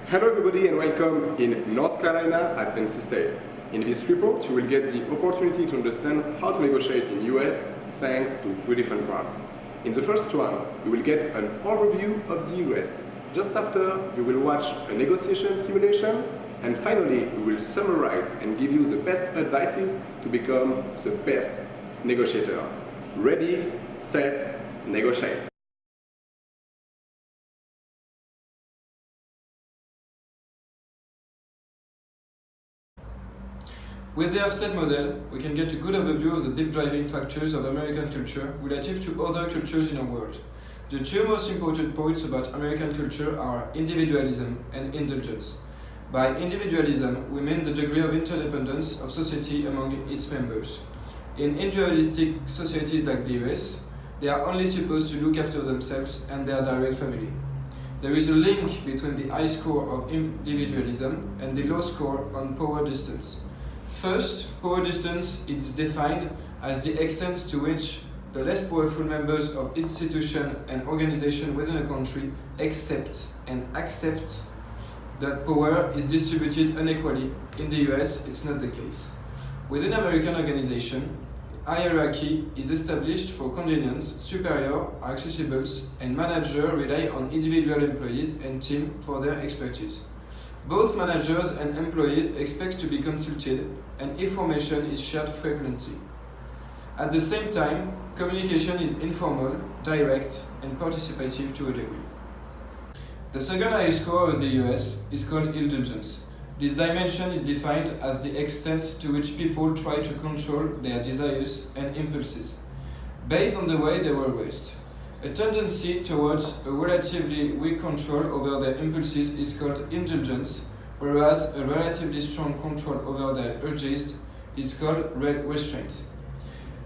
Hello everybody and welcome in North Carolina at NC State. In this report you will get the opportunity to understand how to negotiate in US thanks to 3 different parts. In the first one you will get an overview of the US. Just after you will watch a negotiation simulation, and finally we will summarize and give you the best advices to become the best negotiator. Ready, set, negotiate. With the offset model, we can get a good overview of the deep driving factors of American culture relative to other cultures in our world. The two most important points about American culture are individualism and indulgence. By individualism, we mean the degree of interdependence of society among its members. In individualistic societies like the US, they are only supposed to look after themselves and their direct family. There is a link between the high score of individualism and the low score on power distance. First, power distance is defined as the extent to which the less powerful members of institution and organization within a country accept that power is distributed unequally. In the US, it's not the case. Within American organization, hierarchy is established for convenience, superior are accessible, and managers rely on individual employees and team for their expertise. Both managers and employees expect to be consulted and information is shared frequently. At the same time, communication is informal, direct, and participative to a degree. The second highest score of the US is called indulgence. This dimension is defined as the extent to which people try to control their desires and impulses, based on the way they were raised. A tendency towards a relatively weak control over their impulses is called indulgence, whereas a relatively strong control over their urges is called restraint.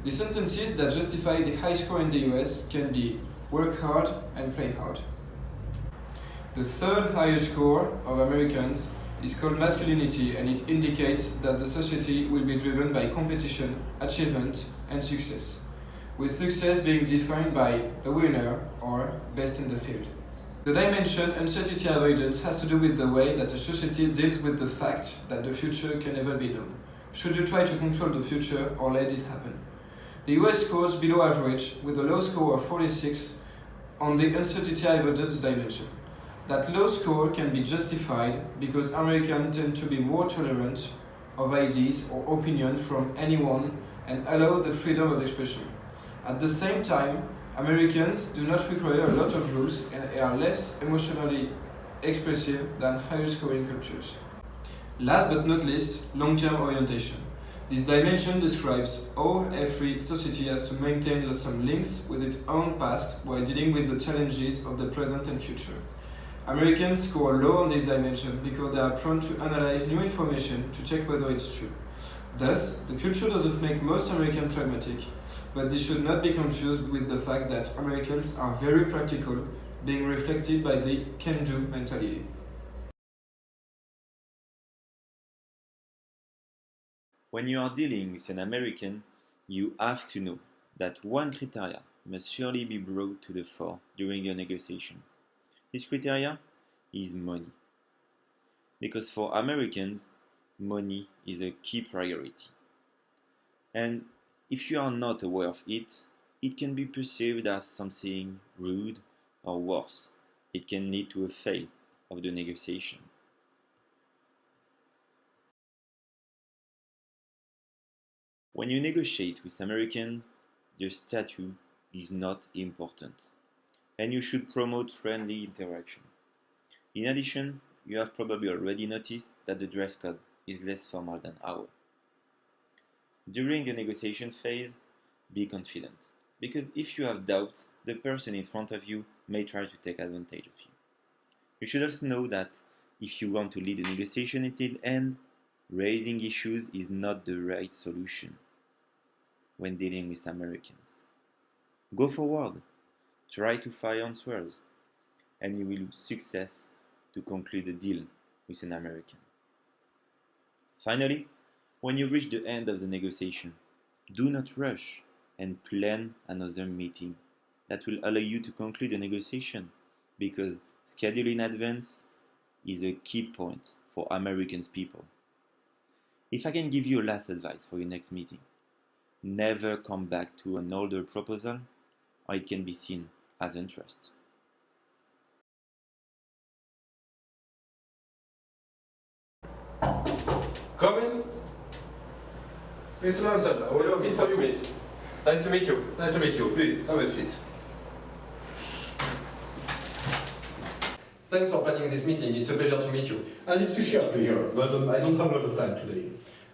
The sentences that justify the high score in the US can be work hard and play hard. The third highest score of Americans is called masculinity, and it indicates that the society will be driven by competition, achievement, and success, with success being defined by the winner or best in the field. The dimension uncertainty avoidance has to do with the way that a society deals with the fact that the future can never be known. Should you try to control the future or let it happen? The US scores below average with a low score of 46 on the uncertainty avoidance dimension. That low score can be justified because Americans tend to be more tolerant of ideas or opinion from anyone and allow the freedom of expression. At the same time, Americans do not require a lot of rules and are less emotionally expressive than higher scoring cultures. Last but not least, long-term orientation. This dimension describes how every society has to maintain some links with its own past while dealing with the challenges of the present and future. Americans score low on this dimension because they are prone to analyze new information to check whether it's true. Thus, the culture doesn't make most Americans pragmatic, but this should not be confused with the fact that Americans are very practical, being reflected by the can-do mentality. When you are dealing with an American, you have to know that one criteria must surely be brought to the fore during a negotiation. This criteria is money. Because for Americans, money is a key priority. And if you are not aware of it, it can be perceived as something rude or worse. It can lead to a fail of the negotiation. When you negotiate with Americans, the status is not important, and you should promote friendly interaction. In addition, you have probably already noticed that the dress code is less formal than ours. During the negotiation phase, be confident, because if you have doubts, the person in front of you may try to take advantage of you. You should also know that if you want to lead a negotiation until the end, raising issues is not the right solution when dealing with Americans. Go forward, try to find answers, and you will have success to conclude a deal with an American. Finally, when you reach the end of the negotiation, do not rush and plan another meeting that will allow you to conclude the negotiation, because schedule in advance is a key point for American people. If I can give you a last advice for your next meeting, never come back to an older proposal, or it can be seen as untrust. Come in. Mr. Lansel, Hello, Mr. Smith. Nice to meet you. Nice to meet you. Please, have a seat. Thanks for planning this meeting. It's a pleasure to meet you. And it's a shared pleasure, but I don't have a lot of time today.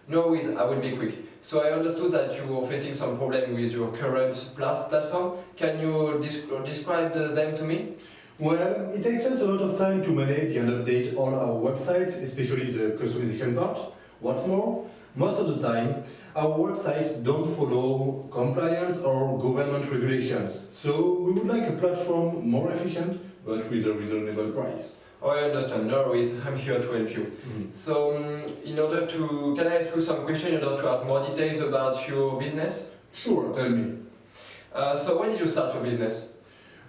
No worries, I will be quick. So I understood that you are facing some problem with your current platform. Can you describe them to me? Well, it takes us a lot of time to manage and update all our websites, especially the customization part. What's more, most of the time, our websites don't follow compliance or government regulations. So we would like a platform more efficient, but with a reasonable price. Oh, I understand. No worries. I'm here to help you. So, can I ask you some questions in order to have more details about your business? Sure, tell me. So when did you start your business?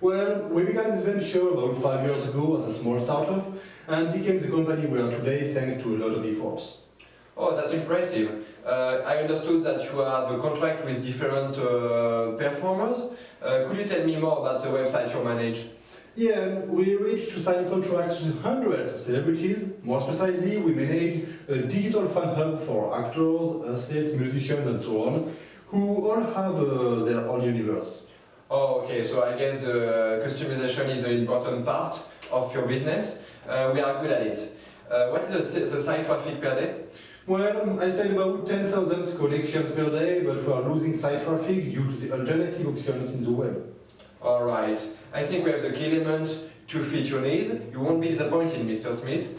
Well, we began this venture about 5 years ago as a small startup and became the company we are today thanks to a lot of efforts. Oh, that's impressive. I understood that you have a contract with different performers. Could you tell me more about the website you manage? Yeah, we reached to sign contracts with hundreds of celebrities. More precisely, we manage a digital fan hub for actors, athletes, musicians and so on, who all have their own universe. Oh, okay, so I guess customization is an important part of your business. We are good at it. What is the site traffic per day? Well, I say about 10,000 connections per day, but we are losing site traffic due to the alternative options in the web. Alright, I think we have the key element to fit your needs. You won't be disappointed, Mr. Smith.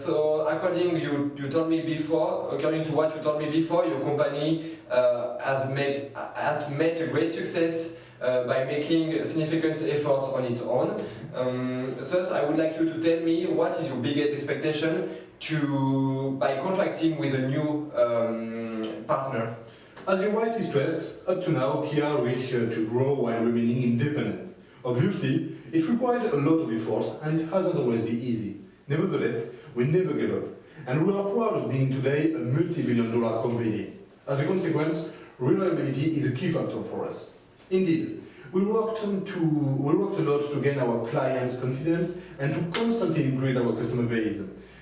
So according to what you told me before, your company has made a great success by making significant efforts on its own. Thus, I would like you to tell me what is your biggest expectation by contracting with a new partner. As you rightly stressed, up to now, PR reached to grow while remaining independent. Obviously, it required a lot of efforts and it hasn't always been easy. Nevertheless, we never gave up, and we are proud of being today a multi-billion-dollar company. As a consequence, reliability is a key factor for us. Indeed, we worked a lot to gain our clients' confidence and to constantly increase our customer base.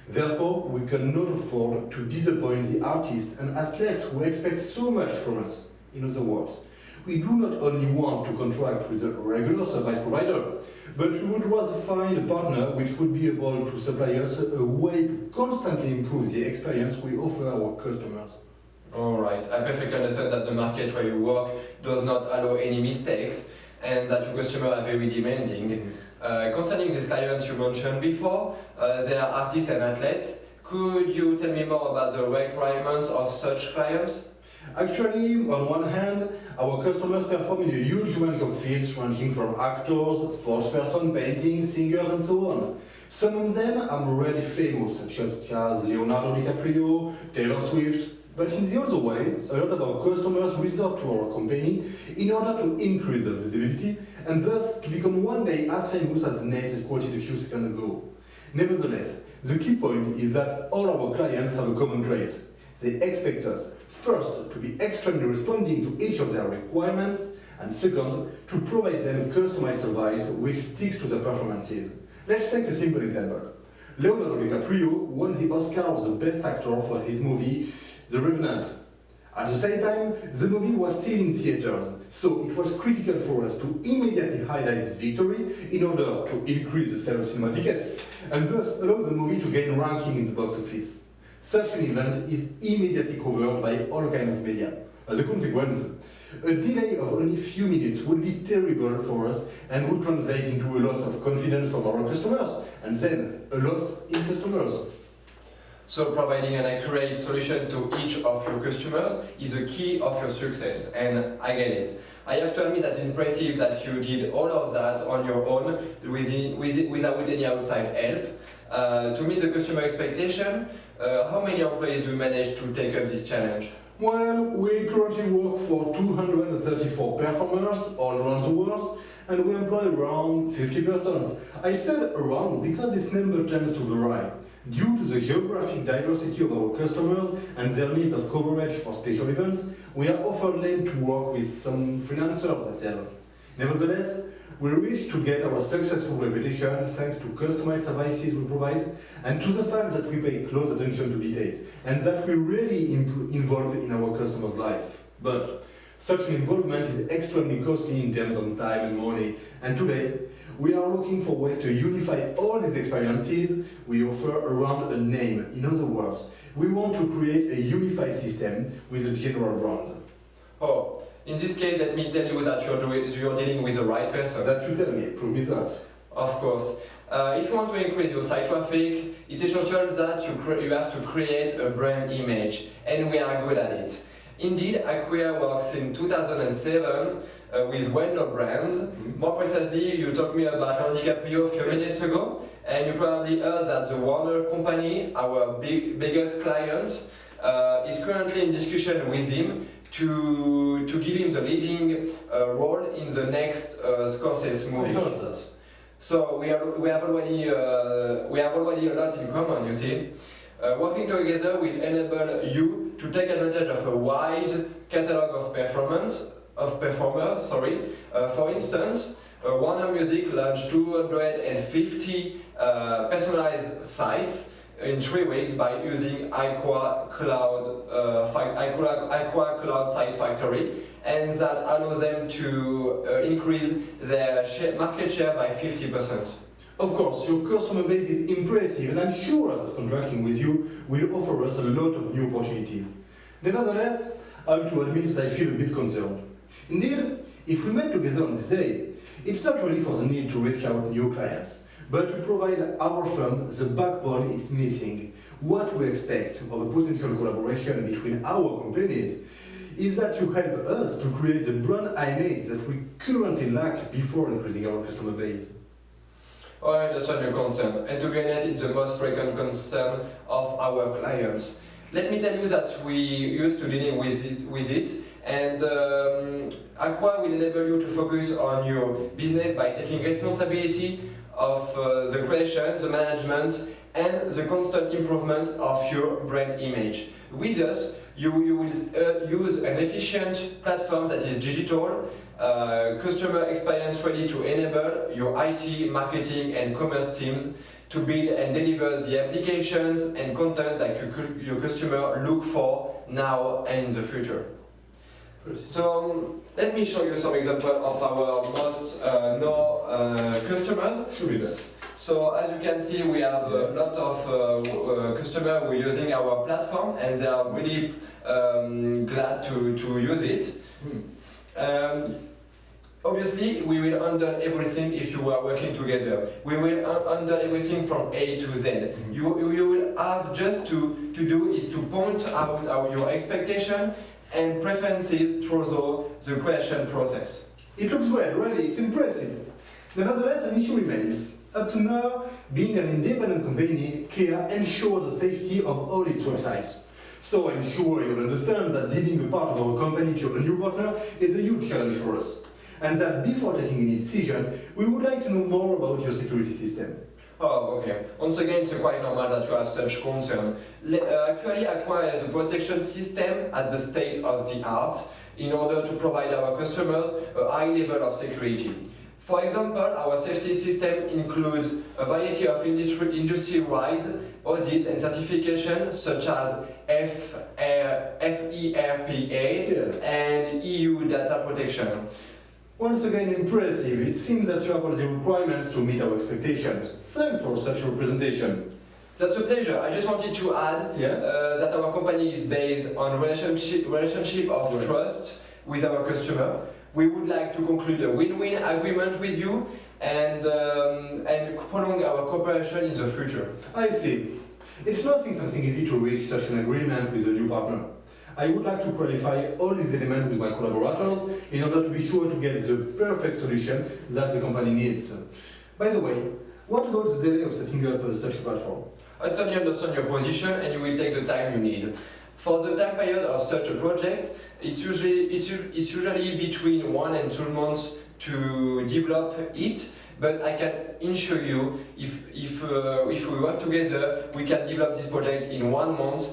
Therefore, we cannot afford to disappoint the artists and athletes who expect so much from us. In other words, we do not only want to contract with a regular service provider, but we would rather find a partner which would be able to supply us a way to constantly improve the experience we offer our customers. Alright, I perfectly understand that the market where you work does not allow any mistakes and that your customers are very demanding. Concerning these clients you mentioned before, they are artists and athletes. Could you tell me more about the requirements of such clients? Actually, on one hand, our customers perform in a huge range of fields ranging from actors, sportspersons, painting, singers and so on. Some of them are really famous, such as Leonardo DiCaprio, Taylor Swift. But in the other way, a lot of our customers resort to our company in order to increase their visibility and thus to become one day as famous as Nate quoted a few seconds ago. Nevertheless, the key point is that all our clients have a common trait. They expect us, first, to be extremely responding to each of their requirements, and second, to provide them a customized service which sticks to their performances. Let's take a simple example. Leonardo DiCaprio won the Oscar of the Best Actor for his movie The Revenant. At the same time, the movie was still in theaters, so it was critical for us to immediately highlight this victory in order to increase the sale of cinema tickets, and thus allow the movie to gain ranking in the box office. Such an event is immediately covered by all kinds of media. As a consequence, a delay of only a few minutes would be terrible for us and would translate into a loss of confidence from our customers, and then a loss in customers. So providing an accurate solution to each of your customers is a key of your success, and I get it. I have to admit that's impressive that you did all of that on your own without any outside help. To meet the customer expectation, how many employees do you manage to take up this challenge? Well, we currently work for 234 performers all around the world, and we employ around 50 persons. I said around because this number tends to vary. Due to the geographic diversity of our customers and their needs of coverage for special events, we are often led to work with some freelancers at Dell. Nevertheless, we wish to get our successful reputation thanks to customized services we provide and to the fact that we pay close attention to details and that we really involve in our customers' life. But such an involvement is extremely costly in terms of time and money, and today we are looking for ways to unify all these experiences we offer around a name. In other words, we want to create a unified system with a general brand. Oh, in this case, let me tell you that you're dealing with the right person. That you tell me, prove me that. Of course. If you want to increase your site traffic, it's essential that you have to create a brand image, and we are good at it. Indeed, Acquia works in 2007 with well-known brands. More precisely, you talked me about Leonardo DiCaprio a few minutes ago, and you probably heard that the Warner Company, our biggest client, is currently in discussion with him to give him the leading role in the next Scorsese movie. I heard that. So we have already a lot in common, you see. Working together will enable you to take advantage of a wide catalog of performers. For instance, Warner Music launched 250 personalized sites in 3 weeks by using Acquia Cloud Site Factory, and that allows them to increase their market share by 50%. Of course, your customer base is impressive, and I'm sure that contracting with you will offer us a lot of new opportunities. Nevertheless, I have to admit that I feel a bit concerned. Indeed, if we met together on this day, it's not really for the need to reach out new clients, but to provide our firm the backbone it's missing. What we expect of a potential collaboration between our companies is that you help us to create the brand image that we currently lack before increasing our customer base. Oh, I understand your concern, and to be honest, it's the most frequent concern of our clients. Let me tell you that we used to dealing with it, and Acquia will enable you to focus on your business by taking responsibility of the creation, the management, and the constant improvement of your brand image. With us, you will use an efficient platform that is digital, customer experience ready to enable your IT, marketing, and commerce teams to build and deliver the applications and content that your customer look for now and in the future. So let me show you some examples of our most known customers. Sure is that. So as you can see, we have a lot of customers who are using our platform, and they are really glad to use it. Obviously, we will handle everything if you are working together. We will handle everything from A to Z. You will have just to do is to point out your expectation and preferences through the creation process. It looks well, really, it's impressive. Nevertheless, an issue remains. Up to now, being an independent company, Kia ensures the safety of all its websites. So I'm sure you'll understand that dealing a part of our company to a new partner is a huge challenge for us. And that before taking any decision, we would like to know more about your security system. Oh, okay. Once again, it's quite normal that you have such concern. Actually, Acquia has a protection system at the state of the art in order to provide our customers a high level of security. For example, our safety system includes a variety of industry-wide audits and certifications such as FERPA and EU data protection. Once again, impressive. It seems that you have all the requirements to meet our expectations. Thanks for such a presentation. That's a pleasure. I just wanted to add that our company is based on relationship of trust with our customer. We would like to conclude a win-win agreement with you and prolong our cooperation in the future. I see. It's not something easy to reach such an agreement with a new partner. I would like to qualify all these elements with my collaborators in order to be sure to get the perfect solution that the company needs. By the way, what about the delay of setting up such a platform? I totally understand your position, and you will take the time you need. For the time period of such a project, it's usually between 1 and 2 months to develop it, but I can ensure you, if we work together, we can develop this project in 1 month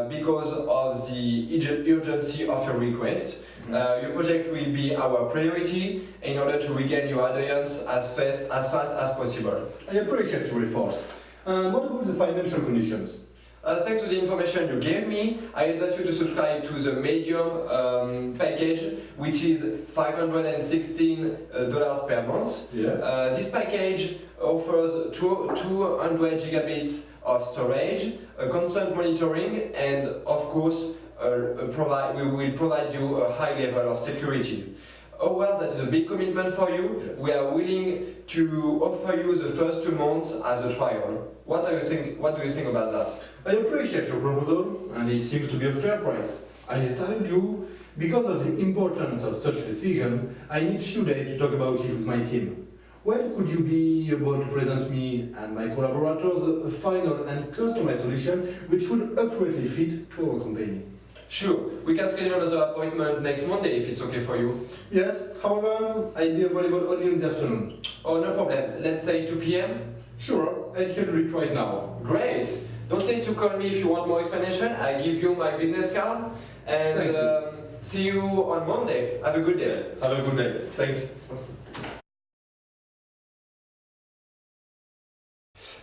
because of the urgency of your request. Your project will be our priority in order to regain your audience as fast as possible. I appreciate your efforts. And what about the financial conditions? Thanks to the information you gave me, I advise you to subscribe to the medium package, which is $516 per month. Yeah. This package offers 200 gigabits of storage, constant monitoring, and of course, we will provide you a high level of security. Well, that is a big commitment for you. Yes. We are willing to offer you the first 2 months as a trial. What do you think about that? I appreciate your proposal, and it seems to be a fair price. I started you because of the importance of such a decision. I need few days to talk about it with my team. When could you be able to present me and my collaborators a final and customized solution which would accurately fit to our company? Sure, we can schedule another appointment next Monday if it's okay for you. Yes, however, I'll be available only in the afternoon. Oh, no problem. Let's say 2 p.m. Sure, I'll schedule it right now. Great. Don't say to call me if you want more explanation. I give you my business card. And Thank you. see you on Monday. Have a good day. Have a good day. Thank you.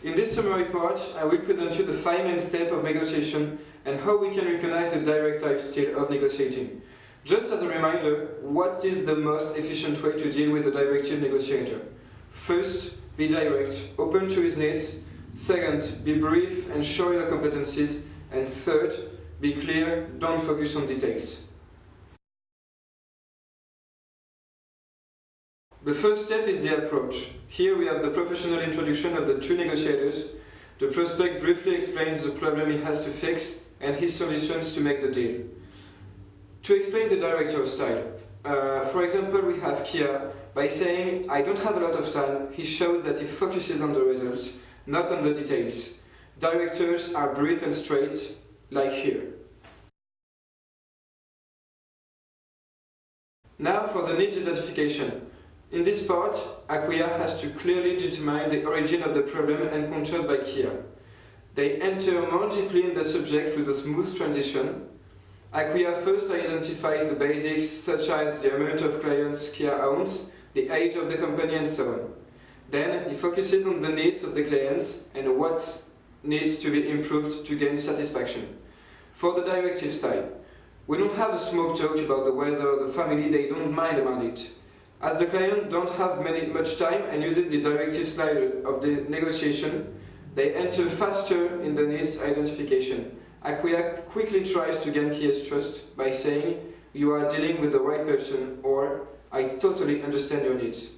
In this summary part, I will present you the 5 main steps of negotiation and how we can recognize the direct type style of negotiating. Just as a reminder, what is the most efficient way to deal with a directive negotiator? First, be direct, open to his needs. Second, be brief and show your competencies. And third, be clear, don't focus on details. The first step is the approach. Here we have the professional introduction of the two negotiators. The prospect briefly explains the problem he has to fix and his solutions to make the deal. To explain the director style, for example, we have Kia. By saying, I don't have a lot of time, he shows that he focuses on the results, not on the details. Directors are brief and straight, like here. Now for the needs identification. In this part, Acquia has to clearly determine the origin of the problem encountered by Kia. They enter more deeply in the subject with a smooth transition. Acquia first identifies the basics such as the amount of clients Kia owns, the age of the company and so on. Then he focuses on the needs of the clients and what needs to be improved to gain satisfaction. For the directive style, we don't have a smoke talk about the weather or the family, they don't mind about it. As the client don't have much time and uses the directive style of the negotiation, they enter faster in the needs identification. Acquia quickly tries to gain Kia's trust by saying, you are dealing with the right person, or I totally understand your needs.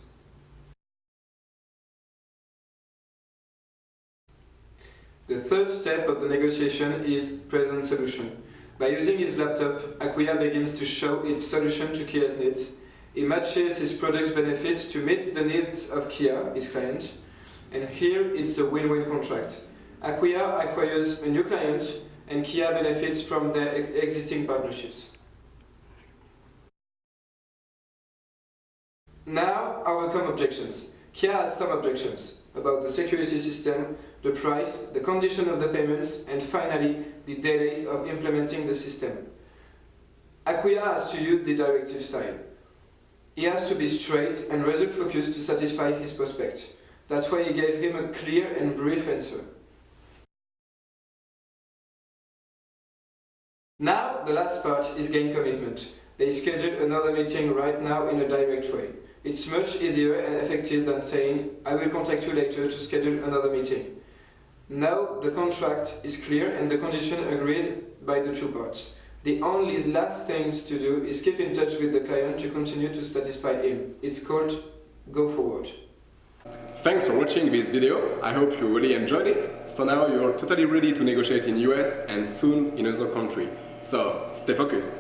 The third step of the negotiation is present solution. By using his laptop, Acquia begins to show its solution to Kia's needs. He matches his product's benefits to meet the needs of Kia, his client, and here it's a win-win contract. Acquia acquires a new client and Kia benefits from their existing partnerships. Now, our common objections. Kia has some objections about the security system, the price, the condition of the payments, and finally, the delays of implementing the system. Acquia has to use the directive style. He has to be straight and result-focused to satisfy his prospect. That's why he gave him a clear and brief answer. Now, the last part is gain commitment. They schedule another meeting right now in a direct way. It's much easier and effective than saying, I will contact you later to schedule another meeting. Now the contract is clear and the condition agreed by the two parts. The only last things to do is keep in touch with the client to continue to satisfy him. It's called Go Forward. Thanks for watching this video. I hope you really enjoyed it. So now you're totally ready to negotiate in US and soon in other countries. So stay focused.